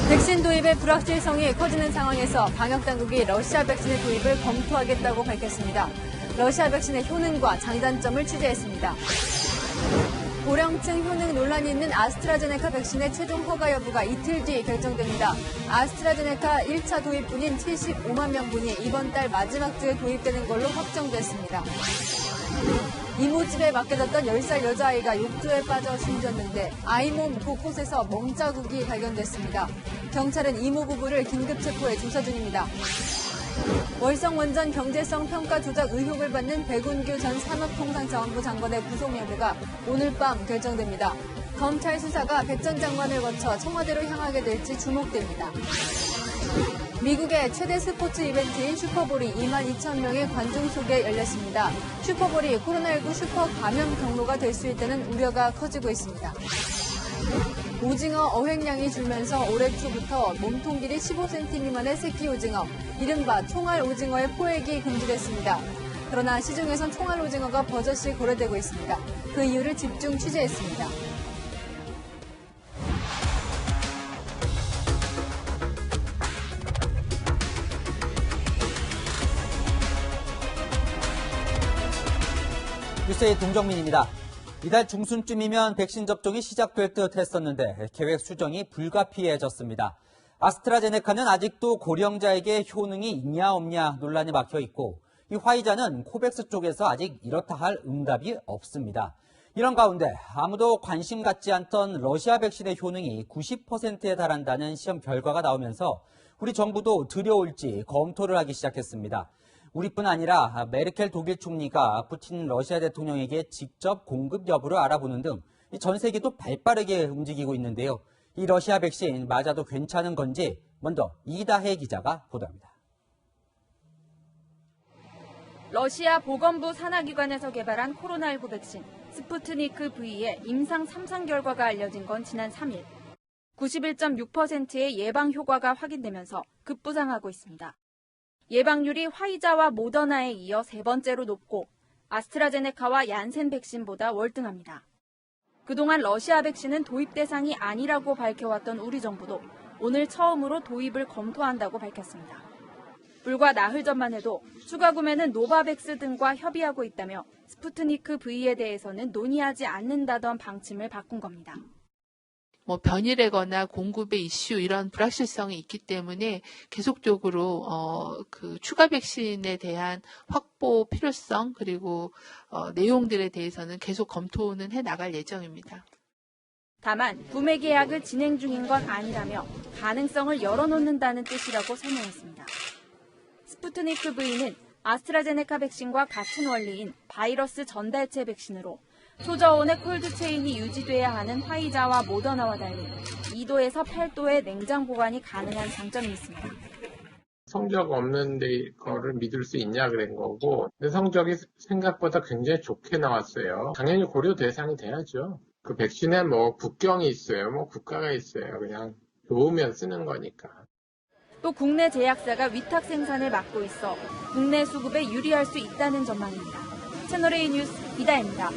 백신 도입의 불확실성이 커지는 상황에서 방역당국이 러시아 백신의 도입을 검토하겠다고 밝혔습니다. 러시아 백신의 효능과 장단점을 취재했습니다. 고령층 효능 논란이 있는 아스트라제네카 백신의 최종 허가 여부가 이틀 뒤 결정됩니다. 아스트라제네카 1차 도입분인 75만 명분이 이번 달 마지막 주에 도입되는 걸로 확정됐습니다. 이모집에 맡겨졌던 10살 여자아이가 욕조에 빠져 숨졌는데 아이 몸 곳곳에서 멍자국이 발견됐습니다. 경찰은 이모 부부를 긴급 체포해 조사 중입니다. 월성원전 경제성 평가 조작 의혹을 받는 백운규 전 산업통상자원부 장관의 구속 여부가 오늘 밤 결정됩니다. 검찰 수사가 백 전 장관을 거쳐 청와대로 향하게 될지 주목됩니다. 미국의 최대 스포츠 이벤트인 슈퍼볼이 22,000명의 관중 속에 열렸습니다. 슈퍼볼이 코로나19 슈퍼 감염 경로가 될 수 있다는 우려가 커지고 있습니다. 오징어 어획량이 줄면서 올해 초부터 몸통 길이 15cm 미만의 새끼 오징어, 이른바 총알 오징어의 포획이 금지됐습니다. 그러나 시중에선 총알 오징어가 버젓이 거래되고 있습니다. 그 이유를 집중 취재했습니다. 뉴스의 동정민입니다. 이달 중순쯤이면 백신 접종이 시작될 듯 했었는데 계획 수정이 불가피해졌습니다. 아스트라제네카는 아직도 고령자에게 효능이 있냐 없냐 논란이 막혀 있고 이 화이자는 코백스 쪽에서 아직 이렇다 할 응답이 없습니다. 이런 가운데 아무도 관심 갖지 않던 러시아 백신의 효능이 90%에 달한다는 시험 결과가 나오면서 우리 정부도 들여올지 검토를 하기 시작했습니다. 우리뿐 아니라 메르켈 독일 총리가 푸틴 러시아 대통령에게 직접 공급 여부를 알아보는 등 전 세계도 발빠르게 움직이고 있는데요. 이 러시아 백신 맞아도 괜찮은 건지 먼저 이다혜 기자가 보도합니다. 러시아 보건부 산하기관에서 개발한 코로나19 백신 스푸트니크 V의 임상 3상 결과가 알려진 건 지난 3일. 91.6%의 예방 효과가 확인되면서 급부상하고 있습니다. 예방률이 화이자와 모더나에 이어 세 번째로 높고 아스트라제네카와 얀센 백신보다 월등합니다. 그동안 러시아 백신은 도입 대상이 아니라고 밝혀왔던 우리 정부도 오늘 처음으로 도입을 검토한다고 밝혔습니다. 불과 나흘 전만 해도 추가 구매는 노바백스 등과 협의하고 있다며 스푸트니크 V에 대해서는 논의하지 않는다던 방침을 바꾼 겁니다. 변이라거나 공급의 이슈 이런 불확실성이 있기 때문에 계속적으로 추가 백신에 대한 확보 필요성 그리고 내용들에 대해서는 계속 검토는 해 나갈 예정입니다. 다만 구매 계약을 진행 중인 건 아니라며 가능성을 열어놓는다는 뜻이라고 설명했습니다. 스푸트니크 V는 아스트라제네카 백신과 같은 원리인 바이러스 전달체 백신으로 초저온의 콜드체인이 유지돼야 하는 화이자와 모더나와 달리 2도에서 8도의 냉장 보관이 가능한 장점이 있습니다. 성적 없는 거를 믿을 수 있냐 그런 거고 근데 성적이 생각보다 굉장히 좋게 나왔어요. 당연히 고려 대상이 돼야죠. 그 백신에 국경이 있어요. 국가가 있어요. 그냥 좋으면 쓰는 거니까. 또 국내 제약사가 위탁 생산을 맡고 있어 국내 수급에 유리할 수 있다는 전망입니다. 채널A 뉴스 이다혜입니다.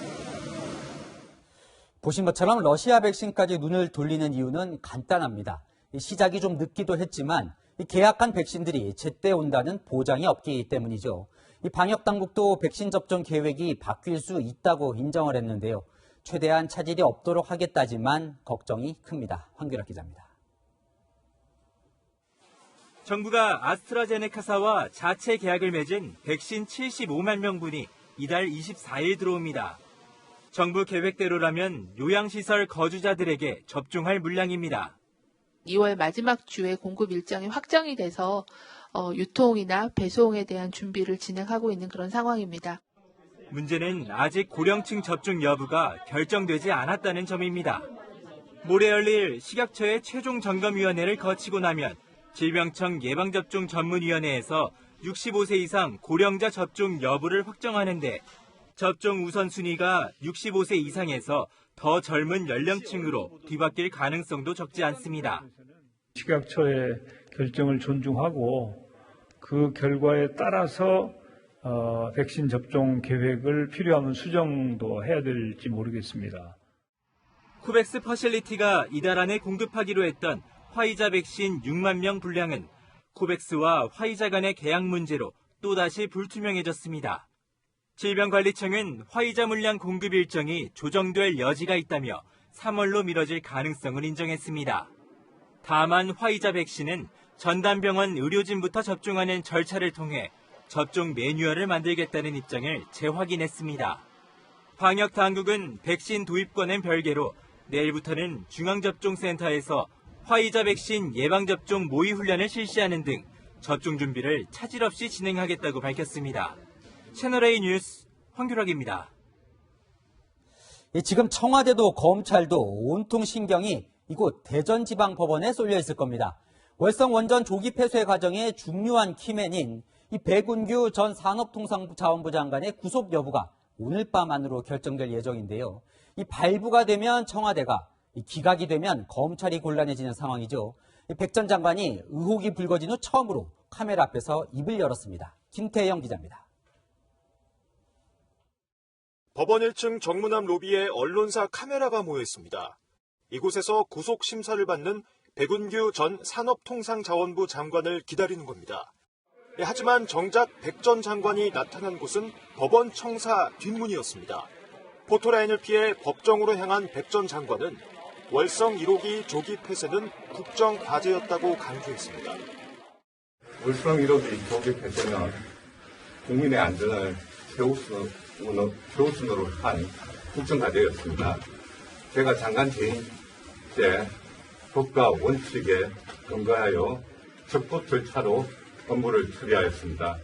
보신 것처럼 러시아 백신까지 눈을 돌리는 이유는 간단합니다. 시작이 좀 늦기도 했지만 계약한 백신들이 제때 온다는 보장이 없기 때문이죠. 방역 당국도 백신 접종 계획이 바뀔 수 있다고 인정을 했는데요. 최대한 차질이 없도록 하겠다지만 걱정이 큽니다. 황규락 기자입니다. 정부가 아스트라제네카사와 자체 계약을 맺은 백신 75만 명분이 이달 24일 들어옵니다. 정부 계획대로라면 요양시설 거주자들에게 접종할 물량입니다. 2월 마지막 주에 공급 일정이 확정이 돼서 유통이나 배송에 대한 준비를 진행하고 있는 그런 상황입니다. 문제는 아직 고령층 접종 여부가 결정되지 않았다는 점입니다. 모레 열릴 식약처의 최종 점검위원회를 거치고 나면 질병청 예방접종전문위원회에서 65세 이상 고령자 접종 여부를 확정하는데 접종 우선순위가 65세 이상에서 더 젊은 연령층으로 뒤바뀔 가능성도 적지 않습니다. 식약처의 결정을 존중하고 그 결과에 따라서 백신 접종 계획을 필요하면 수정도 해야 될지 모르겠습니다. 코백스 퍼실리티가 이달 안에 공급하기로 했던 화이자 백신 6만 명 분량은 코백스와 화이자 간의 계약 문제로 또다시 불투명해졌습니다. 질병관리청은 화이자 물량 공급 일정이 조정될 여지가 있다며 3월로 미뤄질 가능성을 인정했습니다. 다만 화이자 백신은 전담병원 의료진부터 접종하는 절차를 통해 접종 매뉴얼을 만들겠다는 입장을 재확인했습니다. 방역당국은 백신 도입과는 별개로 내일부터는 중앙접종센터에서 화이자 백신 예방접종 모의훈련을 실시하는 등 접종 준비를 차질 없이 진행하겠다고 밝혔습니다. 채널A 뉴스 황규락입니다. 지금 청와대도 검찰도 온통 신경이 이곳 대전지방법원에 쏠려 있을 겁니다. 월성 원전 조기 폐쇄 과정의 중요한 키맨인 이 백운규 전 산업통상자원부 장관의 구속 여부가 오늘 밤 안으로 결정될 예정인데요. 이 발부가 되면 청와대가, 기각이 되면 검찰이 곤란해지는 상황이죠. 백 전 장관이 의혹이 불거진 후 처음으로 카메라 앞에서 입을 열었습니다. 김태영 기자입니다. 법원 1층 정문앞 로비에 언론사 카메라가 모여있습니다. 이곳에서 구속 심사를 받는 백운규 전 산업통상자원부 장관을 기다리는 겁니다. 하지만 정작 백 전 장관이 나타난 곳은 법원 청사 뒷문이었습니다. 포토라인을 피해 법정으로 향한 백 전 장관은 월성 1호기 조기 폐쇄는 국정 과제였다고 강조했습니다. 월성 1호기 조기 폐쇄는 국민의 안전을 최우선으로 한 국정 과제였습니다. 제가 장관 재임 때 법과 원칙에 근거하여 적법 절차로 업무를 처리하였습니다.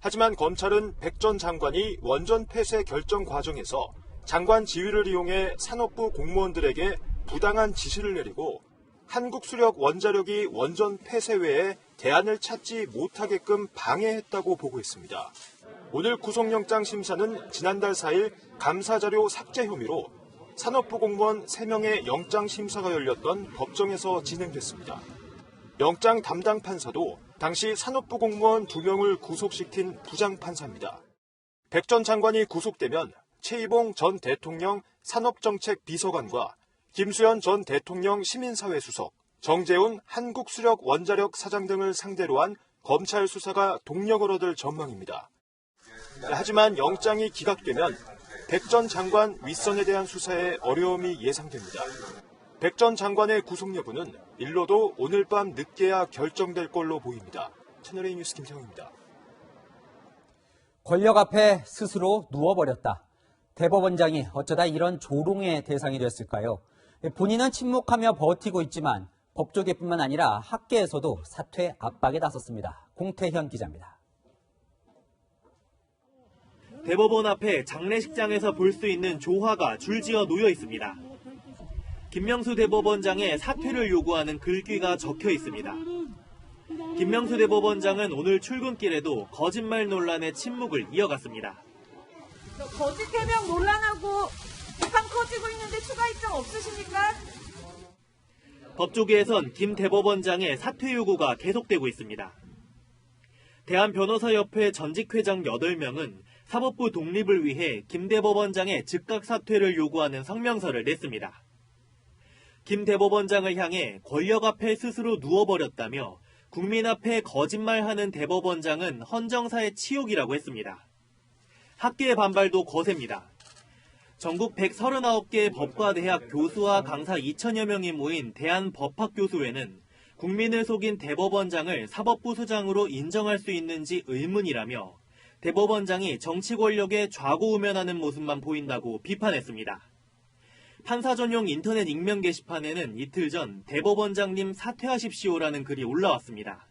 하지만 검찰은 백 전 장관이 원전 폐쇄 결정 과정에서 장관 지위를 이용해 산업부 공무원들에게 부당한 지시를 내리고 한국수력원자력이 원전 폐쇄 외에 대안을 찾지 못하게끔 방해했다고 보고했습니다. 오늘 구속영장 심사는 지난달 4일 감사자료 삭제 혐의로 산업부 공무원 3명의 영장 심사가 열렸던 법정에서 진행됐습니다. 영장 담당 판사도 당시 산업부 공무원 2명을 구속시킨 부장판사입니다. 백 전 장관이 구속되면 최이봉 전 대통령 산업정책 비서관과 김수현 전 대통령 시민사회수석, 정재훈 한국수력원자력 사장 등을 상대로 한 검찰 수사가 동력을 얻을 전망입니다. 하지만 영장이 기각되면 백 전 장관 윗선에 대한 수사에 어려움이 예상됩니다. 백 전 장관의 구속 여부는 일로도 오늘 밤 늦게야 결정될 걸로 보입니다. 채널A 뉴스 김태형입니다. 권력 앞에 스스로 누워버렸다. 대법원장이 어쩌다 이런 조롱의 대상이 됐을까요? 본인은 침묵하며 버티고 있지만 법조계뿐만 아니라 학계에서도 사퇴 압박에 나섰습니다. 공태현 기자입니다. 대법원 앞에 장례식장에서 볼 수 있는 조화가 줄지어 놓여 있습니다. 김명수 대법원장의 사퇴를 요구하는 글귀가 적혀 있습니다. 김명수 대법원장은 오늘 출근길에도 거짓말 논란의 침묵을 이어갔습니다. 거짓 해명 논란하고 비판 커지고 있는데 추가 입장 없으십니까? 법조계에선 김 대법원장의 사퇴 요구가 계속되고 있습니다. 대한변호사협회 전직 회장 8명은 사법부 독립을 위해 김 대법원장의 즉각 사퇴를 요구하는 성명서를 냈습니다. 김 대법원장을 향해 권력 앞에 스스로 누워버렸다며 국민 앞에 거짓말하는 대법원장은 헌정사의 치욕이라고 했습니다. 학계의 반발도 거셉니다. 전국 139개의 법과대학 교수와 강사 2천여 명이 모인 대한법학교수회는 국민을 속인 대법원장을 사법부 수장으로 인정할 수 있는지 의문이라며 대법원장이 정치 권력에 좌고우면하는 모습만 보인다고 비판했습니다. 판사 전용 인터넷 익명 게시판에는 이틀 전 대법원장님 사퇴하십시오라는 글이 올라왔습니다.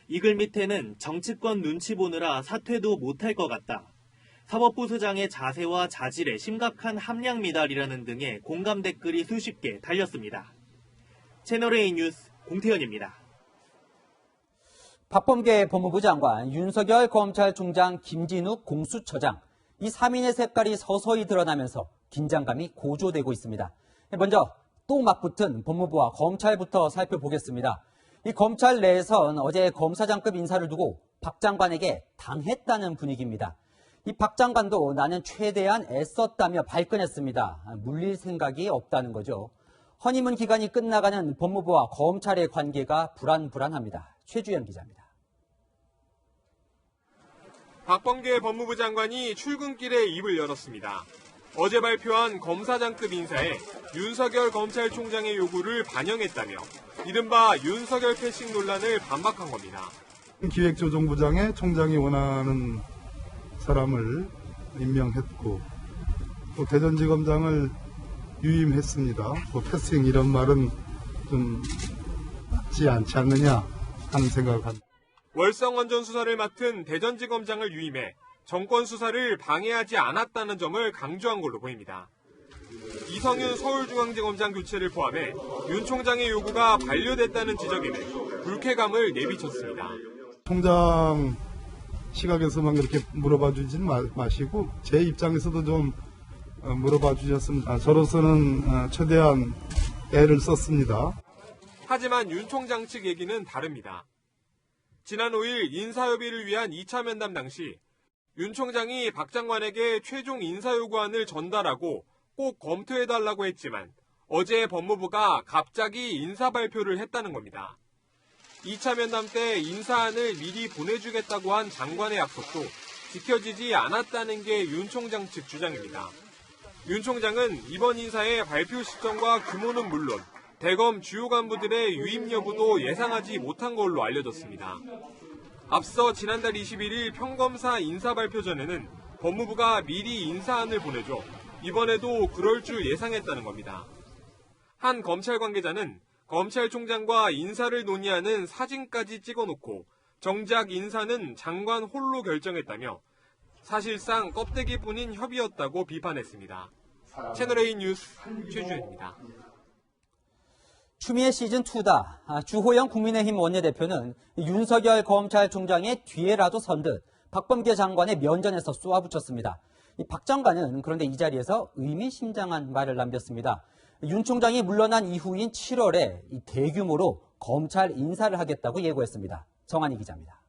이 글 밑에는 정치권 눈치 보느라 사퇴도 못할 것 같다. 사법부 수장의 자세와 자질에 심각한 함량 미달이라는 등의 공감 댓글이 수십 개 달렸습니다. 채널A 뉴스 공태현입니다. 박범계 법무부 장관, 윤석열 검찰총장, 김진욱 공수처장, 이 3인의 색깔이 서서히 드러나면서 긴장감이 고조되고 있습니다. 먼저 또 맞붙은 법무부와 검찰부터 살펴보겠습니다. 이 검찰 내에선 어제 검사장급 인사를 두고 박 장관에게 당했다는 분위기입니다. 이 박 장관도 나는 최대한 애썼다며 발끈했습니다. 물릴 생각이 없다는 거죠. 허니문 기간이 끝나가는 법무부와 검찰의 관계가 불안합니다. 최주연 기자입니다. 박범계 법무부 장관이 출근길에 입을 열었습니다. 어제 발표한 검사장급 인사에 윤석열 검찰총장의 요구를 반영했다며 이른바 윤석열 패싱 논란을 반박한 겁니다. 기획조정부장에 총장이 원하는 사람을 임명했고 또 대전지검장을 유임했습니다. 패싱 이런 말은 좀 맞지 않지 않느냐 하는 생각을 합니다. 월성원전 수사를 맡은 대전지검장을 유임해 정권 수사를 방해하지 않았다는 점을 강조한 걸로 보입니다. 이성윤 서울중앙지검장 교체를 포함해 윤 총장의 요구가 반려됐다는 지적에는 불쾌감을 내비쳤습니다. 총장 시각에서만 그렇게 물어봐 주진 마시고 제 입장에서도 좀 물어봐 주셨으면 저로서는 최대한 애를 썼습니다. 하지만 윤 총장 측 얘기는 다릅니다. 지난 5일 인사협의를 위한 2차 면담 당시 윤 총장이 박 장관에게 최종 인사요구안을 전달하고 꼭 검토해달라고 했지만 어제 법무부가 갑자기 인사 발표를 했다는 겁니다. 2차 면담 때 인사안을 미리 보내주겠다고 한 장관의 약속도 지켜지지 않았다는 게 윤 총장 측 주장입니다. 윤 총장은 이번 인사의 발표 시점과 규모는 물론 대검 주요 간부들의 유임 여부도 예상하지 못한 걸로 알려졌습니다. 앞서 지난달 21일 평검사 인사 발표 전에는 법무부가 미리 인사안을 보내줘 이번에도 그럴 줄 예상했다는 겁니다. 한 검찰 관계자는 검찰총장과 인사를 논의하는 사진까지 찍어놓고 정작 인사는 장관 홀로 결정했다며 사실상 껍데기뿐인 협의였다고 비판했습니다. 채널A 뉴스 최주현입니다. 추미애 시즌2다. 주호영 국민의힘 원내대표는 윤석열 검찰총장의 뒤에라도 선 듯 박범계 장관의 면전에서 쏘아붙였습니다. 박 장관은 그런데 이 자리에서 의미심장한 말을 남겼습니다. 윤 총장이 물러난 이후인 7월에 대규모로 검찰 인사를 하겠다고 예고했습니다. 정한희 기자입니다.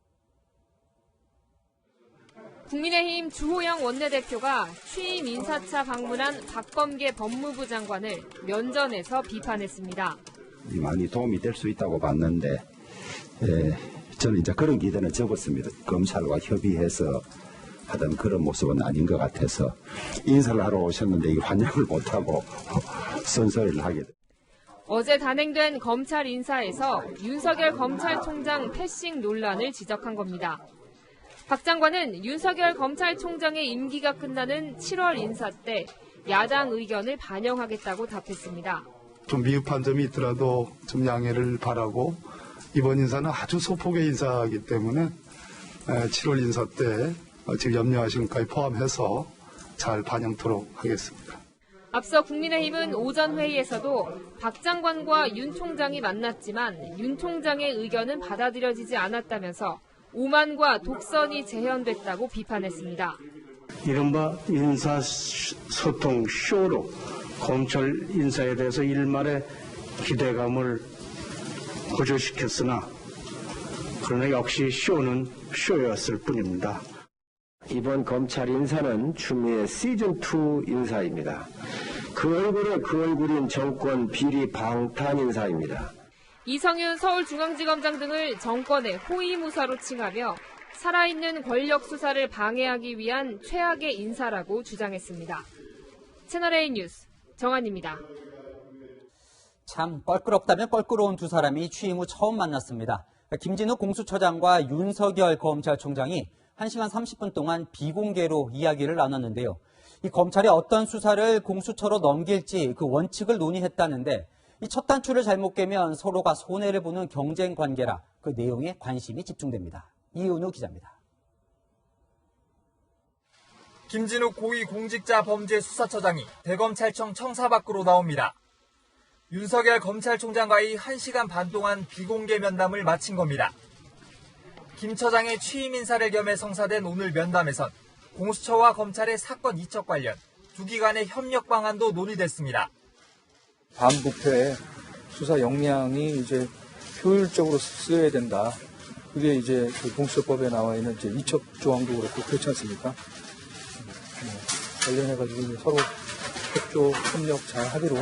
국민의힘 주호영 원내대표가 취임 인사차 방문한 박범계 법무부 장관을 면전에서 비판했습니다. 많이 도움이 될 수 있다고 봤는데 저는 이제 그런 기대는 접었습니다. 검찰과 협의해서 하던 그런 모습은 아닌 것 같아서 인사를 하러 오셨는데 이 환영을 못하고 선서를 하게 됐습니다. 어제 단행된 검찰 인사에서 윤석열 검찰총장 패싱 논란을 지적한 겁니다. 박 장관은 윤석열 검찰총장의 임기가 끝나는 7월 인사 때 야당 의견을 반영하겠다고 답했습니다. 좀 미흡한 점이 있더라도 좀 양해를 바라고 이번 인사는 아주 소폭의 인사이기 때문에 7월 인사 때 지금 염려하신 것까지 포함해서 잘 반영토록 하겠습니다. 앞서 국민의힘은 오전 회의에서도 박 장관과 윤 총장이 만났지만 윤 총장의 의견은 받아들여지지 않았다면서 오만과 독선이 재현됐다고 비판했습니다. 이른바 인사소통 쇼로 검찰 인사에 대해서 일말의 기대감을 고조시켰으나 그러나 역시 쇼는 쇼였을 뿐입니다. 이번 검찰 인사는 추미애 시즌2 인사입니다. 그 얼굴에 그 얼굴인 정권 비리 방탄 인사입니다. 이성윤 서울중앙지검장 등을 정권의 호위무사로 칭하며 살아있는 권력 수사를 방해하기 위한 최악의 인사라고 주장했습니다. 채널A 뉴스 정한입니다. 참 껄끄럽다면 껄끄러운 두 사람이 취임 후 처음 만났습니다. 김진욱 공수처장과 윤석열 검찰총장이 1시간 30분 동안 비공개로 이야기를 나눴는데요. 이 검찰이 어떤 수사를 공수처로 넘길지 그 원칙을 논의했다는데 이 첫 단추를 잘못 깨면 서로가 손해를 보는 경쟁 관계라 그 내용에 관심이 집중됩니다. 이은우 기자입니다. 김진욱 고위공직자범죄수사처장이 대검찰청 청사 밖으로 나옵니다. 윤석열 검찰총장과의 1시간 반 동안 비공개 면담을 마친 겁니다. 김 처장의 취임 인사를 겸해 성사된 오늘 면담에선 공수처와 검찰의 사건 이첩 관련 두 기관의 협력 방안도 논의됐습니다. 반부패 수사 역량이 이제 효율적으로 쓰여야 된다. 그게 이제 그 공수처법에 나와 있는 이제 이첩 조항도 그렇고 그렇지 않습니까? 관련해가지고 서로 협조, 협력 잘 하기로.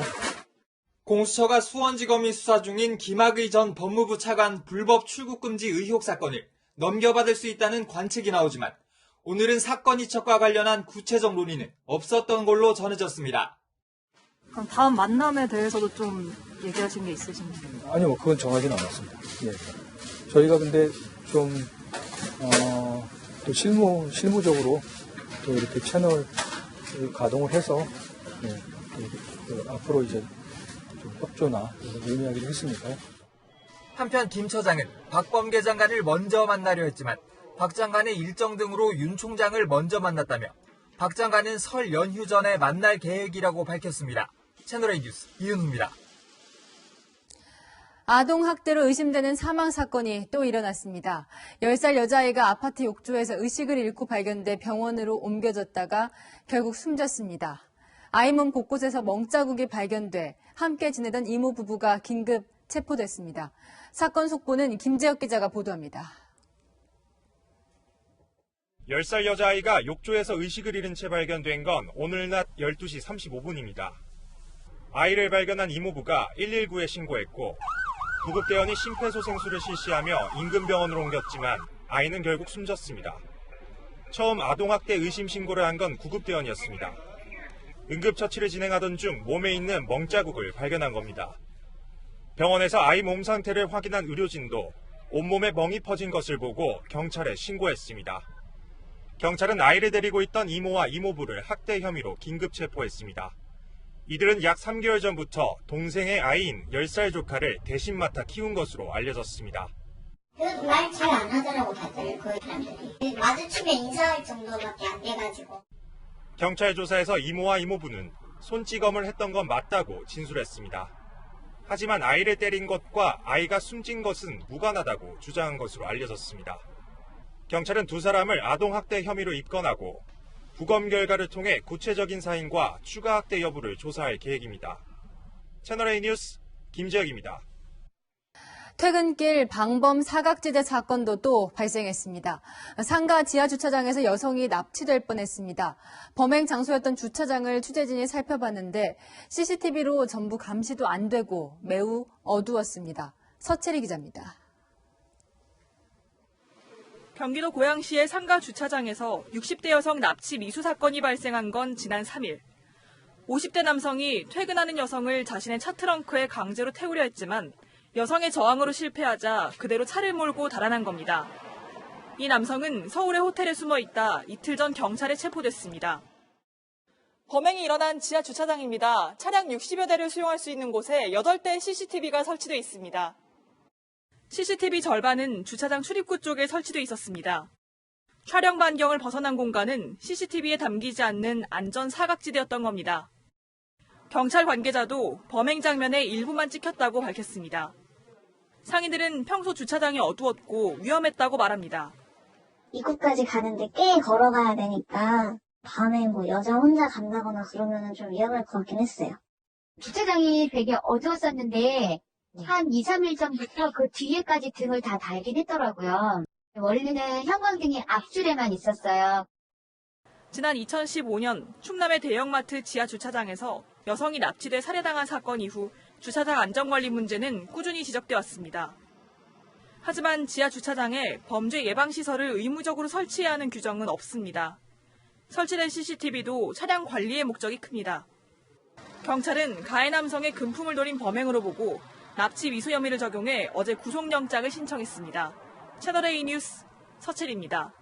공수처가 수원지검이 수사 중인 김학의 전 법무부 차관 불법 출국금지 의혹 사건을 넘겨받을 수 있다는 관측이 나오지만 오늘은 사건 이첩과 관련한 구체적 논의는 없었던 걸로 전해졌습니다. 그럼 다음 만남에 대해서도 좀 얘기하신 게 있으신가요? 아니요, 그건 정하지는 않았습니다. 예. 저희가 근데 좀, 또 실무적으로 또 이렇게 채널 가동을 해서, 앞으로 이제 좀 협조나 이런 이야기를 했으니까요. 한편 김 처장은 박범계 장관을 먼저 만나려 했지만 박 장관의 일정 등으로 윤 총장을 먼저 만났다며 박 장관은 설 연휴 전에 만날 계획이라고 밝혔습니다. 채널A 뉴스 이은우입니다. 아동학대로 의심되는 사망사건이 또 일어났습니다. 10살 여자아이가 아파트 욕조에서 의식을 잃고 발견돼 병원으로 옮겨졌다가 결국 숨졌습니다. 아이 몸 곳곳에서 멍자국이 발견돼 함께 지내던 이모 부부가 긴급 체포됐습니다. 사건 속보는 김재혁 기자가 보도합니다. 10살 여자아이가 욕조에서 의식을 잃은 채 발견된 건 오늘 낮 12시 35분입니다. 아이를 발견한 이모부가 119에 신고했고 구급대원이 심폐소생술을 실시하며 인근 병원으로 옮겼지만 아이는 결국 숨졌습니다. 처음 아동학대 의심 신고를 한 건 구급대원이었습니다. 응급처치를 진행하던 중 몸에 있는 멍자국을 발견한 겁니다. 병원에서 아이 몸 상태를 확인한 의료진도 온몸에 멍이 퍼진 것을 보고 경찰에 신고했습니다. 경찰은 아이를 데리고 있던 이모와 이모부를 학대 혐의로 긴급 체포했습니다. 이들은 약 3개월 전부터 동생의 아이인 10살 조카를 대신 맡아 키운 것으로 알려졌습니다. 말 잘 안 하더라고 다들 그 사람들이. 마주치면 인사할 정도밖에 안 돼가지고. 경찰 조사에서 이모와 이모부는 손찌검을 했던 건 맞다고 진술했습니다. 하지만 아이를 때린 것과 아이가 숨진 것은 무관하다고 주장한 것으로 알려졌습니다. 경찰은 두 사람을 아동학대 혐의로 입건하고 부검 결과를 통해 구체적인 사인과 추가 학대 여부를 조사할 계획입니다. 채널A 뉴스 김재혁입니다. 퇴근길 방범 사각지대 사건도 또 발생했습니다. 상가 지하주차장에서 여성이 납치될 뻔했습니다. 범행 장소였던 주차장을 취재진이 살펴봤는데 CCTV로 전부 감시도 안 되고 매우 어두웠습니다. 서채리 기자입니다. 경기도 고양시의 상가 주차장에서 60대 여성 납치 미수 사건이 발생한 건 지난 3일. 50대 남성이 퇴근하는 여성을 자신의 차 트렁크에 강제로 태우려 했지만 여성의 저항으로 실패하자 그대로 차를 몰고 달아난 겁니다. 이 남성은 서울의 호텔에 숨어 있다 이틀 전 경찰에 체포됐습니다. 범행이 일어난 지하 주차장입니다. 차량 60여 대를 수용할 수 있는 곳에 8대의 CCTV가 설치돼 있습니다. CCTV 절반은 주차장 출입구 쪽에 설치돼 있었습니다. 촬영 반경을 벗어난 공간은 CCTV에 담기지 않는 안전 사각지대였던 겁니다. 경찰 관계자도 범행 장면의 일부만 찍혔다고 밝혔습니다. 상인들은 평소 주차장이 어두웠고 위험했다고 말합니다. 입구까지 가는데 꽤 걸어가야 되니까 밤에 뭐 여자 혼자 간다거나 그러면 좀 위험할 것 같긴 했어요. 주차장이 되게 어두웠었는데 한 2, 3일 전부터 그 뒤에까지 등을 다 달긴 했더라고요. 원래는 형광등이 앞줄에만 있었어요. 지난 2015년 충남의 대형마트 지하 주차장에서 여성이 납치돼 살해당한 사건 이후 주차장 안전관리 문제는 꾸준히 지적돼 왔습니다. 하지만 지하 주차장에 범죄 예방시설을 의무적으로 설치해야 하는 규정은 없습니다. 설치된 CCTV도 차량 관리의 목적이 큽니다. 경찰은 가해 남성의 금품을 노린 범행으로 보고 납치 미수 혐의를 적용해 어제 구속영장을 신청했습니다. 채널A 뉴스 서채리입니다.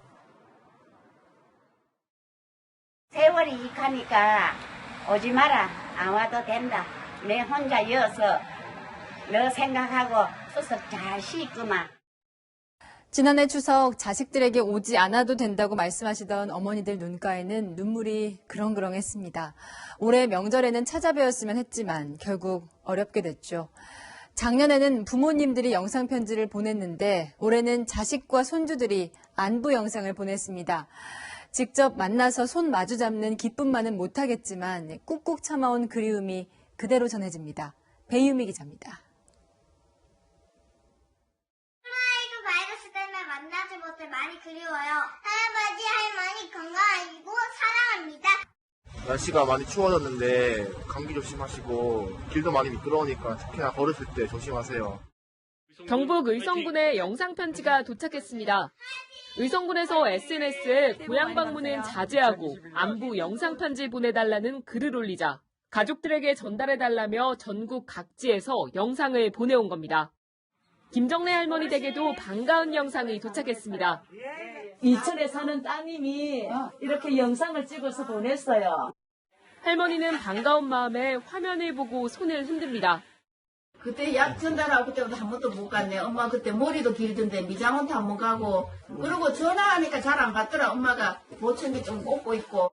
세월이 가니까 오지 마라. 안 와도 된다. 내 혼자 여서 너 생각하고 수습 잘 쉬있구만. 지난해 추석 자식들에게 오지 않아도 된다고 말씀하시던 어머니들 눈가에는 눈물이 그렁그렁했습니다. 올해 명절에는 찾아뵈었으면 했지만 결국 어렵게 됐죠. 작년에는 부모님들이 영상편지를 보냈는데 올해는 자식과 손주들이 안부 영상을 보냈습니다. 직접 만나서 손 마주 잡는 기쁨만은 못하겠지만 꾹꾹 참아온 그리움이 그대로 전해집니다. 배유미 기자입니다. 코로나19 바이러스 때문에 만나지 못해 많이 그리워요. 할아버지, 할머니 건강하시고 사랑합니다. 날씨가 많이 추워졌는데 감기 조심하시고 길도 많이 미끄러우니까 특히나 걸으실 때 조심하세요. 경북 의성군에 영상편지가 도착했습니다. 의성군에서 SNS에 고향 방문은 자제하고 안부 영상편지 보내달라는 글을 올리자 가족들에게 전달해달라며 전국 각지에서 영상을 보내온 겁니다. 김정래 할머니 댁에도 반가운 영상이 도착했습니다. 이천에 사는 따님이 이렇게 영상을 찍어서 보냈어요. 할머니는 반가운 마음에 화면을 보고 손을 흔듭니다. 그때 약 전달하고 그때부터 한 번도 못 갔네. 엄마 그때 머리도 길던데 미장원도 한 번 가고 그리고 전화하니까 잘 안 받더라. 엄마가 모청기 좀 꽂고 있고.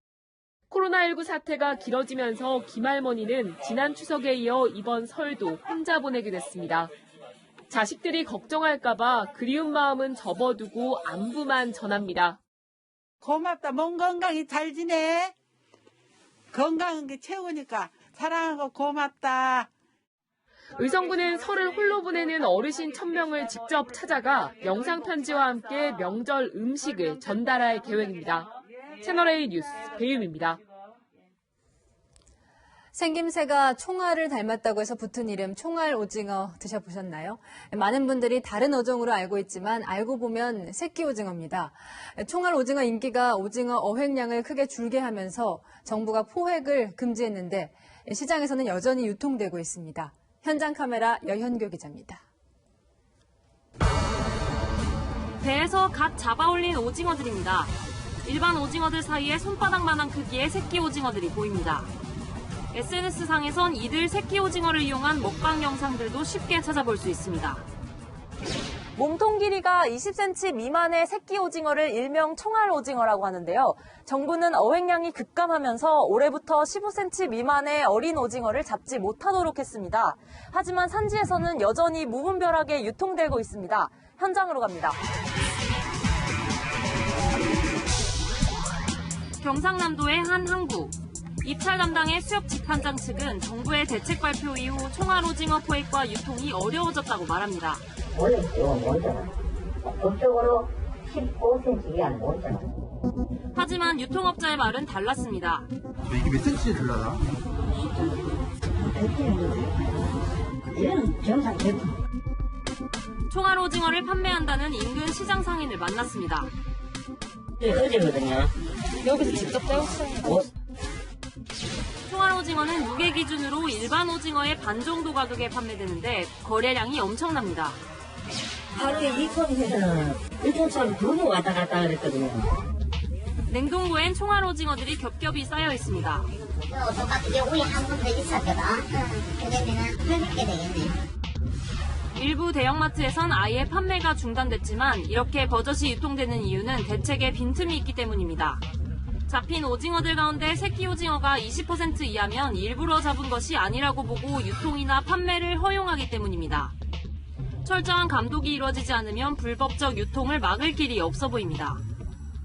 코로나19 사태가 길어지면서 김할머니는 지난 추석에 이어 이번 설도 혼자 보내게 됐습니다. 자식들이 걱정할까봐 그리운 마음은 접어두고 안부만 전합니다. 고맙다. 몸 건강히 잘 지내. 건강한 게 최고니까 사랑하고 고맙다. 의성군은 설을 홀로 보내는 어르신 1000명을 직접 찾아가 영상편지와 함께 명절 음식을 전달할 계획입니다. 채널A 뉴스 배윤입니다. 생김새가 총알을 닮았다고 해서 붙은 이름 총알 오징어 드셔보셨나요? 많은 분들이 다른 어종으로 알고 있지만 알고 보면 새끼 오징어입니다. 총알 오징어 인기가 오징어 어획량을 크게 줄게 하면서 정부가 포획을 금지했는데 시장에서는 여전히 유통되고 있습니다. 현장 카메라 여현교 기자입니다. 배에서 갓 잡아올린 오징어들입니다. 일반 오징어들 사이에 손바닥만한 크기의 새끼 오징어들이 보입니다. SNS상에선 이들 새끼 오징어를 이용한 먹방 영상들도 쉽게 찾아볼 수 있습니다. 몸통 길이가 20cm 미만의 새끼 오징어를 일명 총알 오징어라고 하는데요. 정부는 어획량이 급감하면서 올해부터 15cm 미만의 어린 오징어를 잡지 못하도록 했습니다. 하지만 산지에서는 여전히 무분별하게 유통되고 있습니다. 현장으로 갑니다. 경상남도의 한 항구. 입찰 담당의 수협 집판장 측은 정부의 대책 발표 이후 총알 오징어 포획과 유통이 어려워졌다고 말합니다. 원래 못 잡아요. 법적으로 15cm 이하는 못 잡아요. 하지만 유통업자의 말은 달랐습니다. 이게 몇 cm 들라나? 이건 정상 제품. 총알 오징어를 판매한다는 인근 시장 상인을 만났습니다. 어제거든요. 여기서 직접 떼었어요. 총알 오징어는 무게 기준으로 일반 오징어의 반 정도 가격에 판매되는데 거래량이 엄청납니다. 하루에 2톤에서는 1톤처럼 두 번 왔다 갔다 그랬거든요. 냉동고엔 총알 오징어들이 겹겹이 쌓여 있습니다. 똑같이 우리 한 번 더 있었거든. 그러면은 800개 되겠네. 일부 대형마트에선 아예 판매가 중단됐지만 이렇게 버젓이 유통되는 이유는 대책에 빈틈이 있기 때문입니다. 잡힌 오징어들 가운데 새끼 오징어가 20% 이하면 일부러 잡은 것이 아니라고 보고 유통이나 판매를 허용하기 때문입니다. 철저한 감독이 이루어지지 않으면 불법적 유통을 막을 길이 없어 보입니다.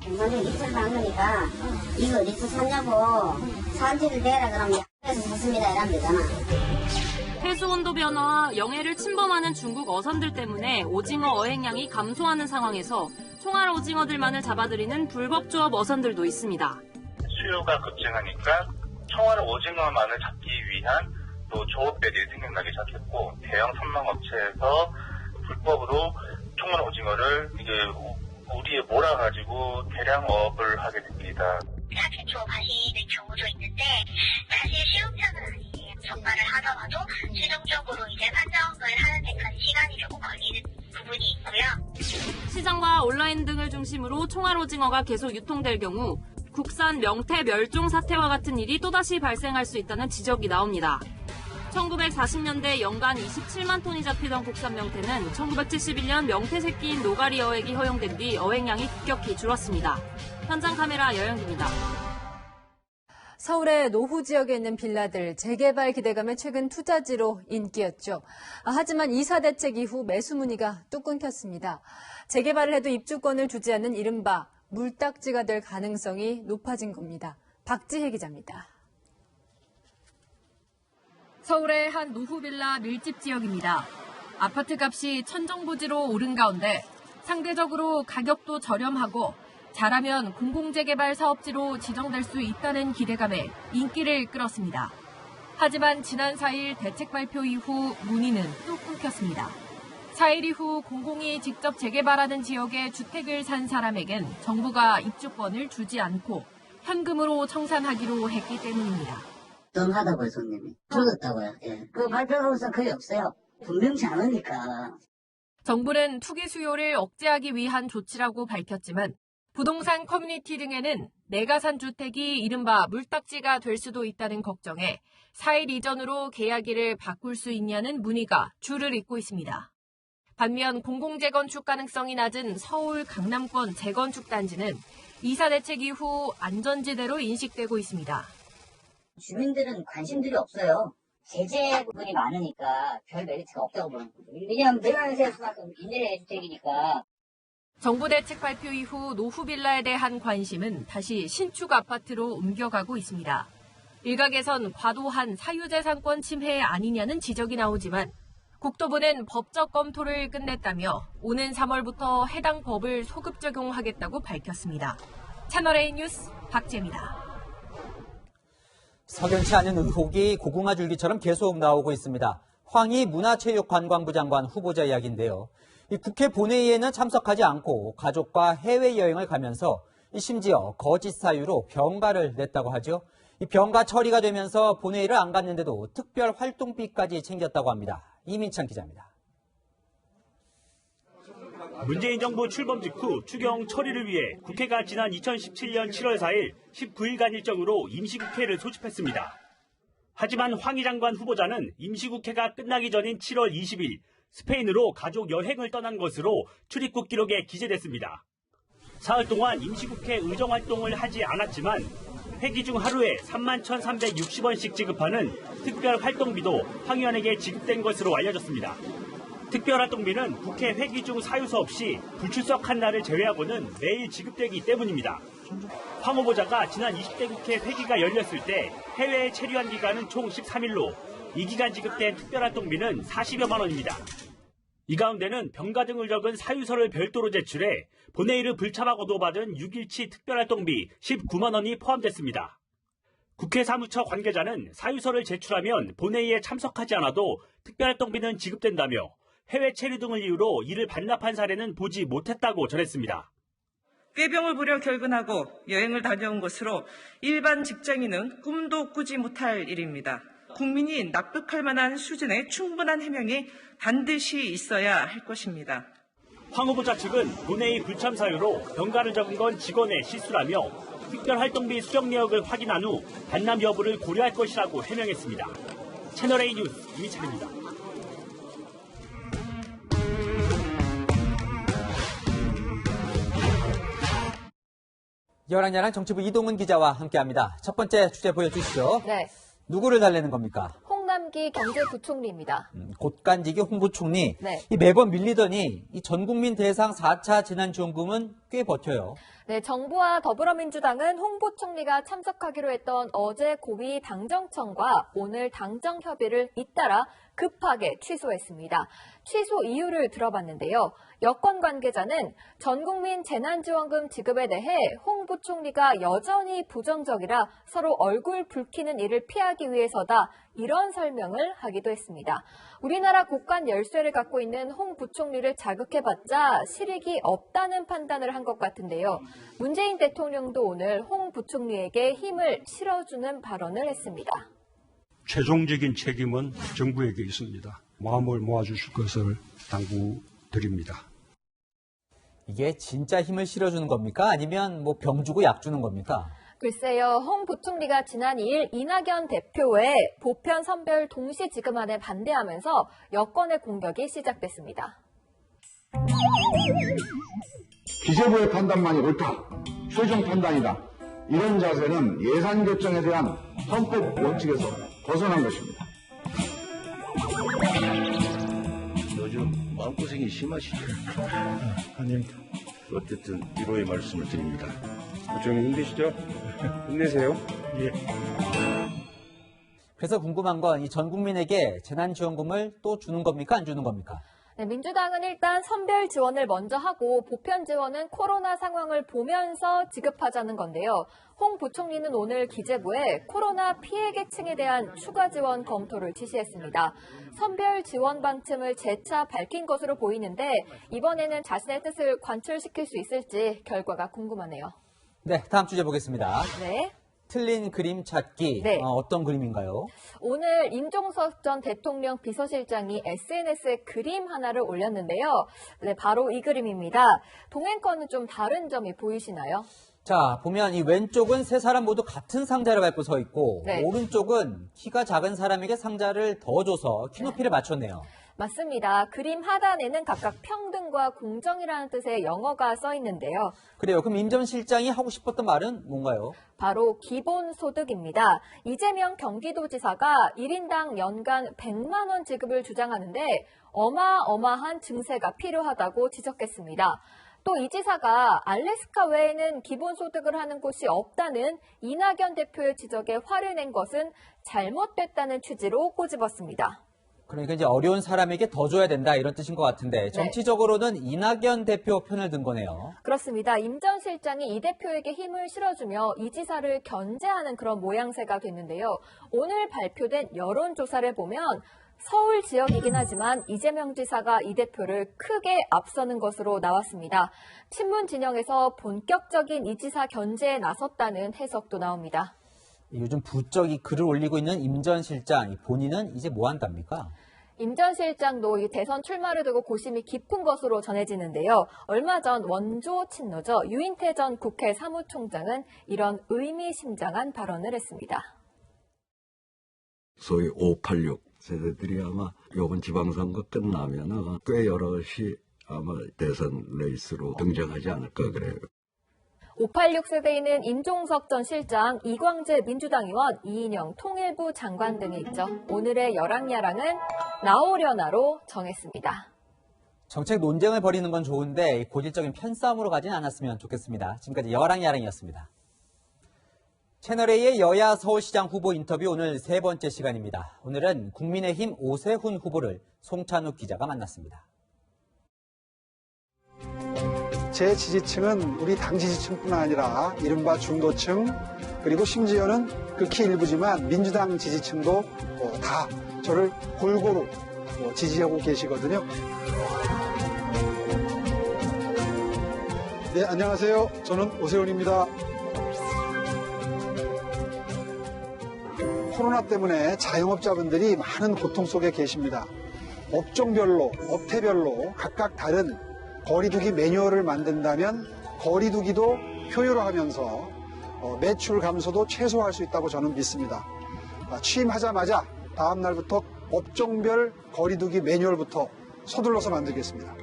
공간에 입찰 당하니까 이거 어디서 샀냐고 산지를 대라 그러면 그래서 샀습니다 이러면 되잖아. 해수온도 변화와 영해를 침범하는 중국 어선들 때문에 오징어 어획량이 감소하는 상황에서 총알 오징어들만을 잡아들이는 불법 조업 어선들도 있습니다. 수요가 급증하니까 총알 오징어만을 잡기 위한 또 조업들이 생겨나기 시작했고 대형 선망업체에서 불법으로 총알 오징어를 이게 우리에 몰아가지고 대량업을 하게 됩니다. 사실 조업하시는 경우도 있는데 사실 쉬운 편은 아니에요. 전달을 하더라도 최종적으로 이제 판정을 하는 데까지 시간이 조금 걸리는 부분이 있고요. 시장과 온라인 등을 중심으로 총알 오징어가 계속 유통될 경우 국산 명태 멸종 사태와 같은 일이 또다시 발생할 수 있다는 지적이 나옵니다. 1940년대 연간 27만 톤이 잡히던 국산 명태는 1971년 명태 새끼인 노가리 어획이 허용된 뒤 어획량이 급격히 줄었습니다. 현장 카메라 여영기입니다. 서울의 노후 지역에 있는 빌라들 재개발 기대감에 최근 투자지로 인기였죠. 하지만 이사 대책 이후 매수 문의가 뚝 끊겼습니다. 재개발을 해도 입주권을 주지 않는 이른바 물딱지가 될 가능성이 높아진 겁니다. 박지혜 기자입니다. 서울의 한 노후 빌라 밀집 지역입니다. 아파트 값이 천정부지로 오른 가운데 상대적으로 가격도 저렴하고 잘하면 공공재개발 사업지로 지정될 수 있다는 기대감에 인기를 끌었습니다. 하지만 지난 4일 대책 발표 이후 문의는 또 끊겼습니다. 4일 이후 공공이 직접 재개발하는 지역에 주택을 산 사람에겐 정부가 입주권을 주지 않고 현금으로 청산하기로 했기 때문입니다. 덤하다고요, 손님이. 줄었다고요. 예. 그 발표로서 거의 없어요. 분명치 않으니까. 정부는 투기 수요를 억제하기 위한 조치라고 밝혔지만 부동산 커뮤니티 등에는 내가 산 주택이 이른바 물딱지가 될 수도 있다는 걱정에 4일 이전으로 계약일을 바꿀 수 있냐는 문의가 줄을 잇고 있습니다. 반면 공공재건축 가능성이 낮은 서울 강남권 재건축 단지는 이사 대책 이후 안전지대로 인식되고 있습니다. 주민들은 관심들이 없어요. 제재 부분이 많으니까 별 메리트가 없다고 보는 거죠. 왜냐하면 내가 세울 수만큼 임대 주택이니까. 정부 대책 발표 이후 노후 빌라에 대한 관심은 다시 신축 아파트로 옮겨가고 있습니다. 일각에선 과도한 사유재산권 침해 아니냐는 지적이 나오지만 국토부는 법적 검토를 끝냈다며 오는 3월부터 해당 법을 소급 적용하겠다고 밝혔습니다. 채널A 뉴스 박재입니다. 석연치 않은 의혹이 고구마 줄기처럼 계속 나오고 있습니다. 황희 문화체육관광부 장관 후보자 이야기인데요. 이 국회 본회의에는 참석하지 않고 가족과 해외여행을 가면서 심지어 거짓 사유로 병가를 냈다고 하죠. 이 병가 처리가 되면서 본회의를 안 갔는데도 특별 활동비까지 챙겼다고 합니다. 이민찬 기자입니다. 문재인 정부 출범 직후 추경 처리를 위해 국회가 지난 2017년 7월 4일 19일간 일정으로 임시국회를 소집했습니다. 하지만 황희 장관 후보자는 임시국회가 끝나기 전인 7월 20일 스페인으로 가족 여행을 떠난 것으로 출입국 기록에 기재됐습니다. 사흘 동안 임시국회 의정활동을 하지 않았지만 회기 중 하루에 31,360원씩 지급하는 특별활동비도 황 의원에게 지급된 것으로 알려졌습니다. 특별활동비는 국회 회기 중 사유서 없이 불출석한 날을 제외하고는 매일 지급되기 때문입니다. 황 후보자가 지난 20대 국회 회기가 열렸을 때 해외에 체류한 기간은 총 13일로 이 기간 지급된 특별활동비는 40여만 원입니다. 이 가운데는 병가 등을 적은 사유서를 별도로 제출해 본회의를 불참하고도 받은 6일치 특별활동비 19만 원이 포함됐습니다. 국회 사무처 관계자는 사유서를 제출하면 본회의에 참석하지 않아도 특별활동비는 지급된다며 해외 체류 등을 이유로 이를 반납한 사례는 보지 못했다고 전했습니다. 꾀병을 부려 결근하고 여행을 다녀온 것으로 일반 직장인은 꿈도 꾸지 못할 일입니다. 국민이 납득할 만한 수준의 충분한 해명이 반드시 있어야 할 것입니다. 황 후보자 측은 본회의 불참 사유로 병가를 적은 건 직원의 실수라며 특별활동비 수령 내역을 확인한 후 반납 여부를 고려할 것이라고 해명했습니다. 채널A 뉴스 이민찬입니다. 열한야랑 정치부 이동은 기자와 함께합니다. 첫 번째 주제 보여주시죠. 네. 누구를 달래는 겁니까? 홍남기 경제부총리입니다. 곧간지기 홍부총리. 네. 이 매번 밀리더니 이 전국민 대상 4차 재난지원금은 꽤 버텨요. 네, 정부와 더불어민주당은 홍 부총리가 참석하기로 했던 어제 고위 당정청과 오늘 당정 협의를 잇따라 급하게 취소했습니다. 취소 이유를 들어봤는데요. 여권 관계자는 전국민 재난지원금 지급에 대해 홍 부총리가 여전히 부정적이라 서로 얼굴 붉히는 일을 피하기 위해서다. 이런 설명을 하기도 했습니다. 우리나라 곳간 열쇠를 갖고 있는 홍 부총리를 자극해봤자 실익이 없다는 판단을 한 것 같은데요. 문재인 대통령도 오늘 홍 부총리에게 힘을 실어주는 발언을 했습니다. 최종적인 책임은 정부에게 있습니다. 마음을 모아주실 것을 당부드립니다. 이게 진짜 힘을 실어주는 겁니까? 아니면 뭐 병 주고 약 주는 겁니까? 글쎄요, 홍 부총리가 지난 2일 이낙연 대표의 보편 선별 동시 지급안에 반대하면서 여권의 공격이 시작됐습니다. 기재부의 판단만이 옳다. 최종 판단이다. 이런 자세는 예산 결정에 대한 헌법 원칙에서 벗어난 것입니다. 요즘 마음고생이 심하시죠? 아닙니다. 어쨌든 위로의 말씀을 드립니다. 좀 힘드시죠? 힘내세요. 예. 그래서 궁금한 건 이 전 국민에게 재난지원금을 또 주는 겁니까? 안 주는 겁니까? 네, 민주당은 일단 선별 지원을 먼저 하고 보편 지원은 코로나 상황을 보면서 지급하자는 건데요. 홍 부총리는 오늘 기재부에 코로나 피해 계층에 대한 추가 지원 검토를 지시했습니다. 선별 지원 방침을 재차 밝힌 것으로 보이는데 이번에는 자신의 뜻을 관철시킬 수 있을지 결과가 궁금하네요. 네, 다음 주제 보겠습니다. 네. 틀린 그림 찾기. 네. 어떤 그림인가요? 오늘 임종석 전 대통령 비서실장이 SNS에 그림 하나를 올렸는데요. 네, 바로 이 그림입니다. 동행권은 좀 다른 점이 보이시나요? 자, 보면 이 왼쪽은 세 사람 모두 같은 상자를 밟고 서 있고 네. 오른쪽은 키가 작은 사람에게 상자를 더 줘서 키 높이를 맞췄네요. 맞습니다. 그림 하단에는 각각 평등과 공정이라는 뜻의 영어가 써 있는데요. 그래요. 그럼 임 전 실장이 하고 싶었던 말은 뭔가요? 바로 기본소득입니다. 이재명 경기도지사가 1인당 연간 100만 원 지급을 주장하는데 어마어마한 증세가 필요하다고 지적했습니다. 또 이 지사가 알래스카 외에는 기본소득을 하는 곳이 없다는 이낙연 대표의 지적에 화를 낸 것은 잘못됐다는 취지로 꼬집었습니다. 그러니까 이제 어려운 사람에게 더 줘야 된다 이런 뜻인 것 같은데 정치적으로는 이낙연 대표 편을 든 거네요. 그렇습니다. 임 전 실장이 이 대표에게 힘을 실어주며 이 지사를 견제하는 그런 모양새가 됐는데요. 오늘 발표된 여론조사를 보면 서울 지역이긴 하지만 이재명 지사가 이 대표를 크게 앞서는 것으로 나왔습니다. 친문 진영에서 본격적인 이 지사 견제에 나섰다는 해석도 나옵니다. 요즘 부쩍이 글을 올리고 있는 임 전 실장, 본인은 이제 뭐 한답니까? 임 전 실장도 이 대선 출마를 두고 고심이 깊은 것으로 전해지는데요. 얼마 전 원조 친노죠. 유인태 전 국회 사무총장은 이런 의미심장한 발언을 했습니다. 소위 586 세대들이 아마 이번 지방선거 끝나면은 꽤 여럿이 아마 대선 레이스로 등장하지 않을까 그래요. 586 세대에는 임종석 전 실장, 이광재 민주당 의원, 이인영 통일부 장관 등이 있죠. 오늘의 여랑야랑은 나오려나로 정했습니다. 정책 논쟁을 벌이는 건 좋은데 고질적인 편싸움으로 가진 않았으면 좋겠습니다. 지금까지 여랑야랑이었습니다. 채널A의 여야 서울시장 후보 인터뷰 오늘 세 번째 시간입니다. 오늘은 국민의힘 오세훈 후보를 송찬욱 기자가 만났습니다. 제 지지층은 우리 당 지지층뿐 아니라 이른바 중도층 그리고 심지어는 극히 일부지만 민주당 지지층도 다 저를 골고루 지지하고 계시거든요. 네, 안녕하세요. 저는 오세훈입니다. 코로나 때문에 자영업자분들이 많은 고통 속에 계십니다. 업종별로, 업태별로 각각 다른 거리두기 매뉴얼을 만든다면 거리두기도 효율화하면서 매출 감소도 최소화할 수 있다고 저는 믿습니다. 취임하자마자 다음 날부터 업종별 거리두기 매뉴얼부터 서둘러서 만들겠습니다.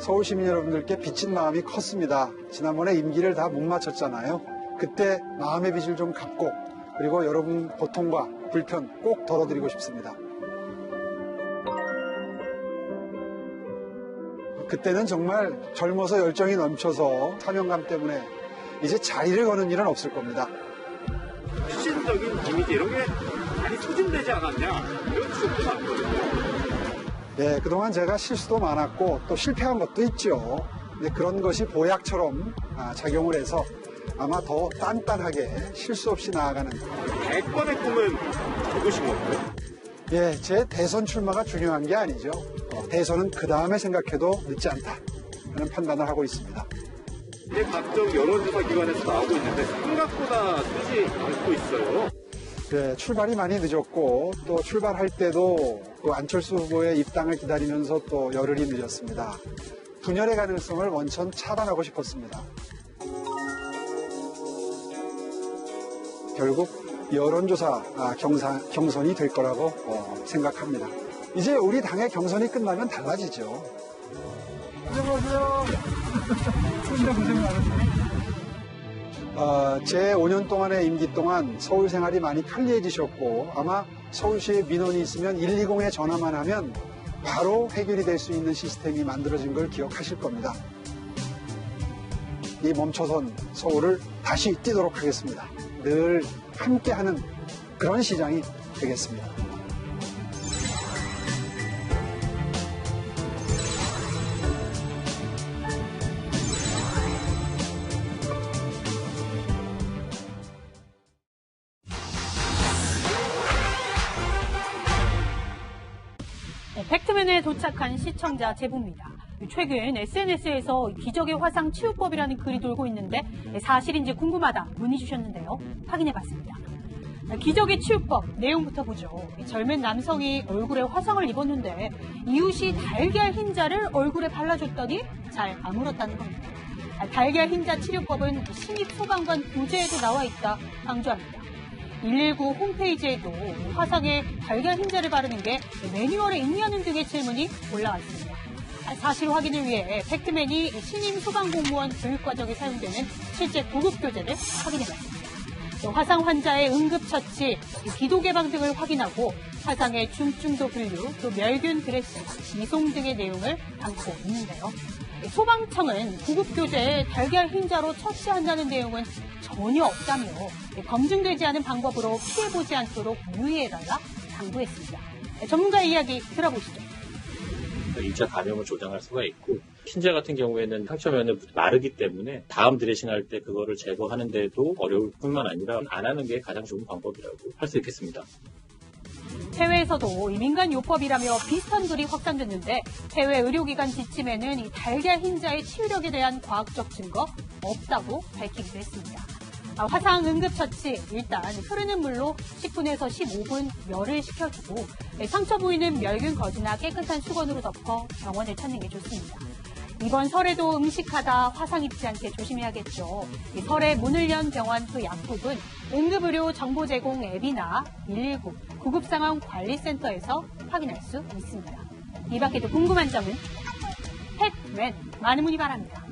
서울 시민 여러분들께 빚진 마음이 컸습니다. 지난번에 임기를 다 못 마쳤잖아요. 그때 마음의 빚을 좀 갚고 그리고 여러분 고통과 불편 꼭 덜어드리고 싶습니다. 그때는 정말 젊어서 열정이 넘쳐서 사명감 때문에 이제 자리를 거는 일은 없을 겁니다. 실질적인 이미지 이런 게 많이 소진되지 않았냐 이런 지적도 많거든요. 네, 그동안 제가 실수도 많았고 또 실패한 것도 있죠. 근데 그런 것이 보약처럼 작용을 해서 아마 더 단단하게 실수 없이 나아가는 대권의 꿈은 누구신 건가요? 예, 제 대선 출마가 중요한 게 아니죠. 대선은 그 다음에 생각해도 늦지 않다 하는 판단을 하고 있습니다. 이제 각종 여론조사 기관에서 나오고 있는데 생각보다 뜨지 않고 있어요. 네, 출발이 많이 늦었고 또 출발할 때도 그 안철수 후보의 입당을 기다리면서 또 열흘이 늦었습니다. 분열의 가능성을 원천 차단하고 싶었습니다. 결국 여론조사 경선이 될 거라고 생각합니다. 이제 우리 당의 경선이 끝나면 달라지죠. 안녕하세요. 혼자 고생 많으세요. 제 5년 동안의 임기 동안 서울 생활이 많이 편리해지셨고 아마 서울시에 민원이 있으면 120에 전화만 하면 바로 해결이 될 수 있는 시스템이 만들어진 걸 기억하실 겁니다. 이 멈춰선 서울을 다시 뛰도록 하겠습니다. 늘 함께하는 그런 시장이 되겠습니다. 팩트맨에 도착한 시청자 제보입니다. 최근 SNS에서 기적의 화상 치유법이라는 글이 돌고 있는데 사실인지 궁금하다 문의 주셨는데요. 확인해봤습니다. 기적의 치유법 내용부터 보죠. 젊은 남성이 얼굴에 화상을 입었는데 이웃이 달걀 흰자를 얼굴에 발라줬더니 잘 아물었다는 겁니다. 달걀 흰자 치료법은 신입 소방관 교재에도 나와 있다 강조합니다. 119 홈페이지에도 화상에 달걀 흰자를 바르는 게 매뉴얼에 있냐는 등의 질문이 올라왔습니다. 사실 확인을 위해 팩트맨이 신임 소방공무원 교육과정에 사용되는 실제 고급 교재를 확인해봤습니다. 화상 환자의 응급처치, 기도 개방 등을 확인하고 화상의 중증도 분류, 또 멸균 드레싱, 이송 등의 내용을 담고 있는데요. 소방청은 고급 교재에 달걀 흰자로 처치한다는 내용은 전혀 없다며 검증되지 않은 방법으로 피해보지 않도록 유의해달라 당부했습니다. 전문가의 이야기 들어보시죠. 2차 감염을 조장할 수가 있고 흰자 같은 경우에는 상처면을 마르기 때문에 다음 드레싱할 때 그거를 제거하는 데도 어려울 뿐만 아니라 안 하는 게 가장 좋은 방법이라고 할 수 있겠습니다. 해외에서도 민간 요법이라며 비슷한 글이 확산됐는데 해외 의료기관 지침에는 이 달걀 흰자의 치유력에 대한 과학적 증거 없다고 밝히기도 했습니다. 화상 응급처치, 일단 흐르는 물로 10분에서 15분 열을 식혀주고 상처 부위는 멸균 거즈나 깨끗한 수건으로 덮어 병원을 찾는 게 좋습니다. 이번 설에도 음식하다 화상 입지 않게 조심해야겠죠. 설에 문을 연 병원 그 약국은 응급의료 정보 제공 앱이나 119 구급상황관리센터에서 확인할 수 있습니다. 이 밖에도 궁금한 점은 팩트맨 많은 문의 바랍니다.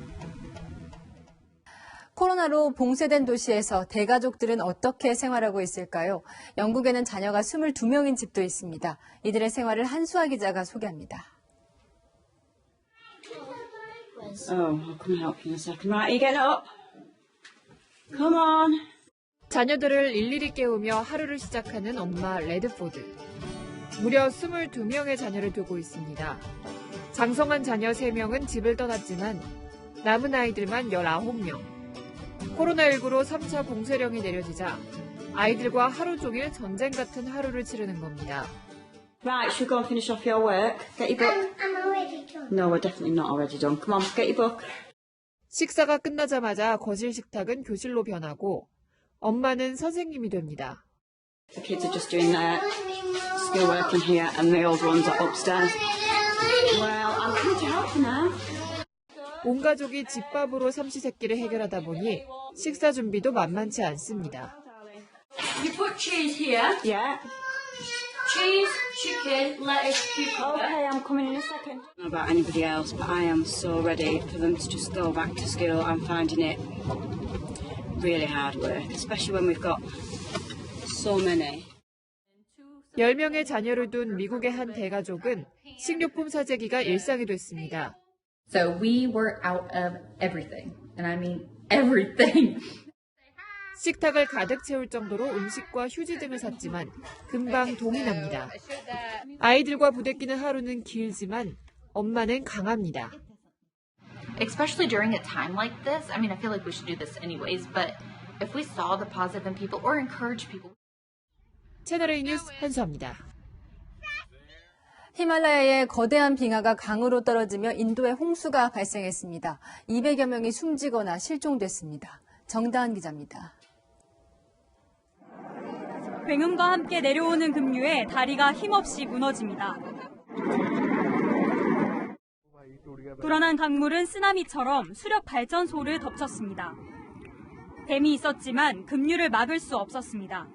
코로나로 봉쇄된 도시에서 대가족들은 어떻게 생활하고 있을까요? 영국에는 자녀가 22명인 집도 있습니다. 이들의 생활을 한수아 기자가 소개합니다. Oh, I can help you in a second. Right, you get up. Come on. 자녀들을 일일이 깨우며 하루를 시작하는 엄마 레드포드. 무려 22명의 자녀를 두고 있습니다. 장성한 자녀 3명은 집을 떠났지만 남은 아이들만 19명. 코로나19로 3차 봉쇄령이 내려지자 아이들과 하루 종일 전쟁 같은 하루를 치르는 겁니다. Right, should we go and finish off your work? Get your book. I'm already done. No, we're definitely not already done. Come on, get your book. 식사가 끝나자마자 거실 식탁은 교실로 변하고 엄마는 선생님이 됩니다. The kids are just doing their schoolwork in here and the older ones are upstairs. Well, I'm coming to help you now. 온 가족이 집밥으로 삼시세끼를 해결하다 보니 식사 준비도 만만치 않습니다. You put cheese here. Yeah. Cheese, chicken, lettuce, cucumber. Okay, I'm coming in a second. I don't know about anybody else, but I am so ready for them to just go back to school. I'm finding it really hard work, especially when we've got so many. 10명의 자녀를 둔 미국의 한 대가족은 식료품 사재기가 일상이 됐습니다. So we were out of everything, and I mean everything. 식탁을 가득 채울 정도로 음식과 휴지 등을 샀지만 금방 동이 납니다. 아이들과 부대끼는 하루는 길지만 엄마는 강합니다. Especially during a time like this, I mean, I feel like we should do this anyways, but if we saw the positive in people or encourage people. 채널A 뉴스 한수아입니다. 히말라야의 거대한 빙하가 강으로 떨어지며 인도에 홍수가 발생했습니다. 200여 명이 숨지거나 실종됐습니다. 정다은 기자입니다. 굉음과 함께 내려오는 급류에 다리가 힘없이 무너집니다. 불어난 강물은 쓰나미처럼 수력 발전소를 덮쳤습니다. 댐이 있었지만 급류를 막을 수 없었습니다.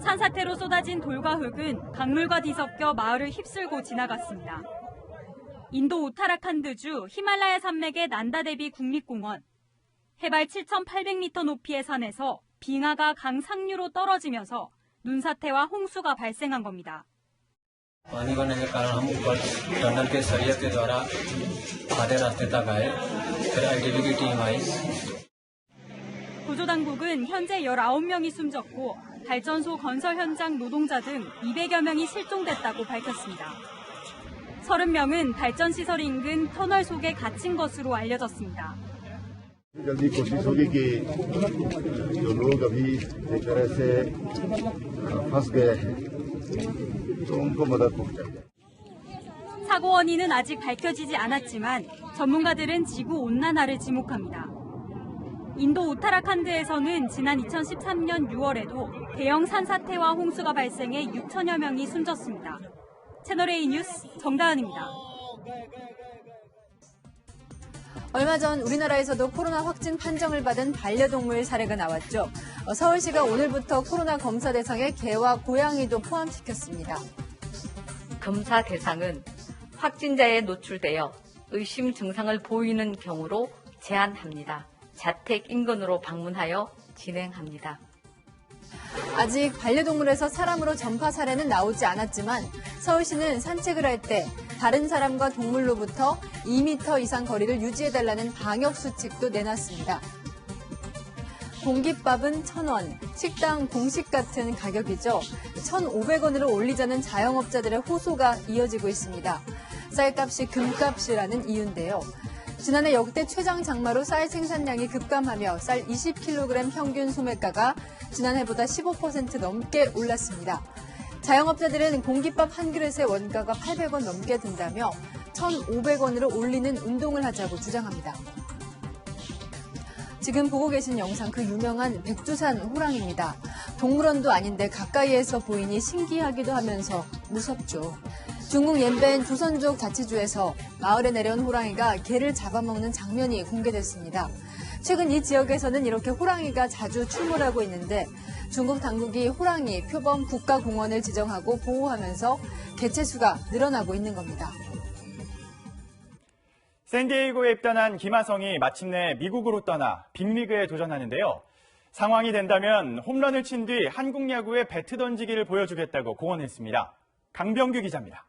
산사태로 쏟아진 돌과 흙은 강물과 뒤섞여 마을을 휩쓸고 지나갔습니다. 인도 우타라칸드주 히말라야 산맥의 난다데비 국립공원. 해발 7,800m 높이의 산에서 빙하가 강 상류로 떨어지면서 눈사태와 홍수가 발생한 겁니다. पानी बनने के कारण हम ऊपर टनल के सरिया के द्वारा आधे रास्ते तक आए फिर आईटीबी की टीम आई 구조당국은 현재 19명이 숨졌고 발전소 건설 현장 노동자 등 200여 명이 실종됐다고 밝혔습니다. 30명은 발전시설 인근 터널 속에 갇힌 것으로 알려졌습니다. जल्दी कोशिश होगी कि जो लोग अभी एक तरह से फंस गए हैं तो उनको मदद पहुंचाई जाए। 사고 원인은 아직 밝혀지지 않았지만 전문가들은 지구 온난화를 지목합니다. 인도 우타라칸드에서는 지난 2013년 6월에도 대형 산사태와 홍수가 발생해 6천여 명이 숨졌습니다. 채널A 뉴스 정다은입니다. 얼마 전 우리나라에서도 코로나 확진 판정을 받은 반려동물 사례가 나왔죠. 서울시가 오늘부터 코로나 검사 대상에 개와 고양이도 포함시켰습니다. 검사 대상은 확진자에 노출되어 의심 증상을 보이는 경우로 제한합니다. 자택 인근으로 방문하여 진행합니다. 아직 반려동물에서 사람으로 전파 사례는 나오지 않았지만 서울시는 산책을 할 때 다른 사람과 동물로부터 2m 이상 거리를 유지해달라는 방역수칙도 내놨습니다. 공깃밥은 1,000원, 식당 공식 같은 가격이죠. 1,500원으로 올리자는 자영업자들의 호소가 이어지고 있습니다. 쌀값이 금값이라는 이유인데요. 지난해 역대 최장 장마로 쌀 생산량이 급감하며 쌀 20kg 평균 소매가가 지난해보다 15% 넘게 올랐습니다. 자영업자들은 공깃밥 한 그릇의 원가가 800원 넘게 든다며 1,500원으로 올리는 운동을 하자고 주장합니다. 지금 보고 계신 영상 그 유명한 백두산 호랑이입니다. 동물원도 아닌데 가까이에서 보이니 신기하기도 하면서 무섭죠. 중국 옌벤 조선족 자치주에서 마을에 내려온 호랑이가 개를 잡아먹는 장면이 공개됐습니다. 최근 이 지역에서는 이렇게 호랑이가 자주 출몰하고 있는데 중국 당국이 호랑이 표범 국가공원을 지정하고 보호하면서 개체수가 늘어나고 있는 겁니다. 샌디에이고에 입단한 김하성이 마침내 미국으로 떠나 빅리그에 도전하는데요. 상황이 된다면 홈런을 친 뒤 한국 야구의 배트 던지기를 보여주겠다고 공언했습니다. 강병규 기자입니다.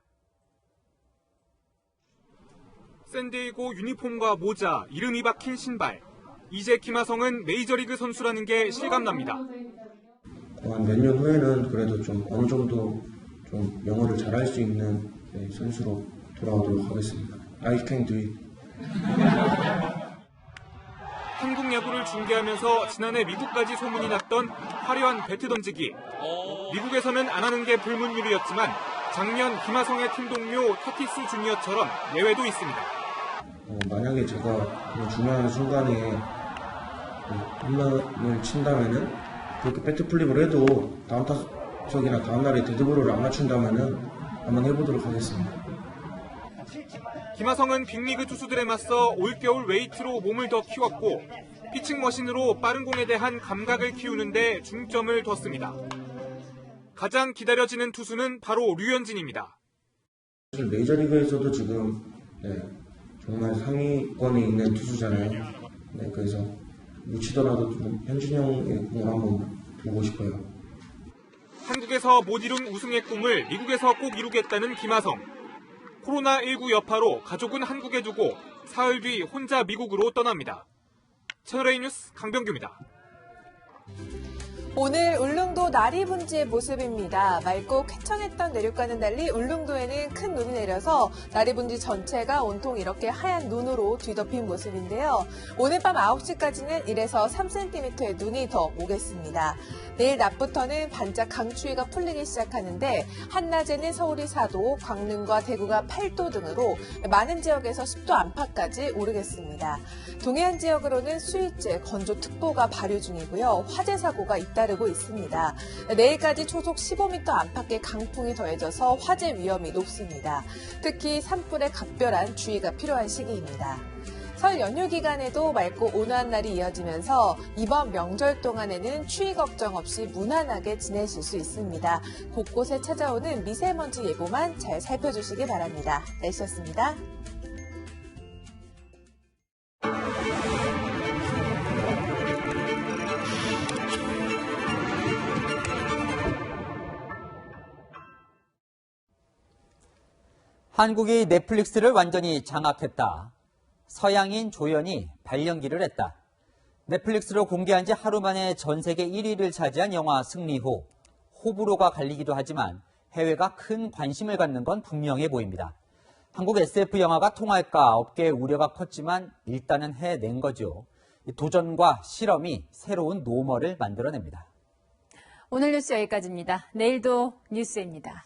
샌디에이고 유니폼과 모자, 이름이 박힌 신발. 이제 김하성은 메이저리그 선수라는 게 실감납니다. 한 몇 년 후에는 그래도 좀 어느 정도 좀 영어를 잘할 수 있는 선수로 돌아오도록 하겠습니다. I can do it. 한국 야구를 중계하면서 지난해 미국까지 소문이 났던 화려한 배트 던지기. 미국에서는 안 하는 게 불문율이었지만 작년 김하성의 팀 동료 타티스 주니어처럼 예외도 있습니다. 만약에 제가 중요한 순간에 홈런을 친다면은 그렇게 배트 플립을 해도 다음 타석이나 다음 날에 데드볼을 안 맞춘다면은 한번 해보도록 하겠습니다. 김하성은 빅리그 투수들에 맞서 올겨울 웨이트로 몸을 더 키웠고 피칭 머신으로 빠른 공에 대한 감각을 키우는 데 중점을 뒀습니다. 가장 기다려지는 투수는 바로 류현진입니다. 메이저리그에서도 지금 정말 상위권에 있는 투수잖아요. 그래서 놓치더라도 좀 현진이 형의 공을 한번 보고 싶어요. 한국에서 못 이룬 우승의 꿈을 미국에서 꼭 이루겠다는 김하성. 코로나19 여파로 가족은 한국에 두고 사흘 뒤 혼자 미국으로 떠납니다. 채널A 뉴스 강병규입니다. 오늘 울릉도 나리분지의 모습입니다. 맑고 쾌청했던 내륙과는 달리 울릉도에는 큰 눈이 내려서 나리분지 전체가 온통 이렇게 하얀 눈으로 뒤덮인 모습인데요. 오늘 밤 9시까지는 1에서 3cm의 눈이 더 오겠습니다. 내일 낮부터는 반짝 강추위가 풀리기 시작하는데 한낮에는 서울이 4도, 광릉과 대구가 8도 등으로 많은 지역에서 10도 안팎까지 오르겠습니다. 동해안 지역으로는 수위째 건조특보가 발효 중이고요. 화재 사고가 잇따르고 있습니다. 내일까지 초속 15m 안팎의 강풍이 더해져서 화재 위험이 높습니다. 특히 산불에 각별한 주의가 필요한 시기입니다. 설 연휴 기간에도 맑고 온화한 날이 이어지면서 이번 명절 동안에는 추위 걱정 없이 무난하게 지내실 수 있습니다. 곳곳에 찾아오는 미세먼지 예보만 잘 살펴주시기 바랍니다. 날씨였습니다. 한국이 넷플릭스를 완전히 장악했다. 서양인 조연이 발연기를 했다. 넷플릭스로 공개한 지 하루 만에 전 세계 1위를 차지한 영화 승리호. 호불호가 갈리기도 하지만 해외가 큰 관심을 갖는 건 분명해 보입니다. 한국 SF 영화가 통할까 업계의 우려가 컸지만 일단은 해낸 거죠. 이 도전과 실험이 새로운 노멀을 만들어냅니다. 오늘 뉴스 여기까지입니다. 내일도 뉴스입니다.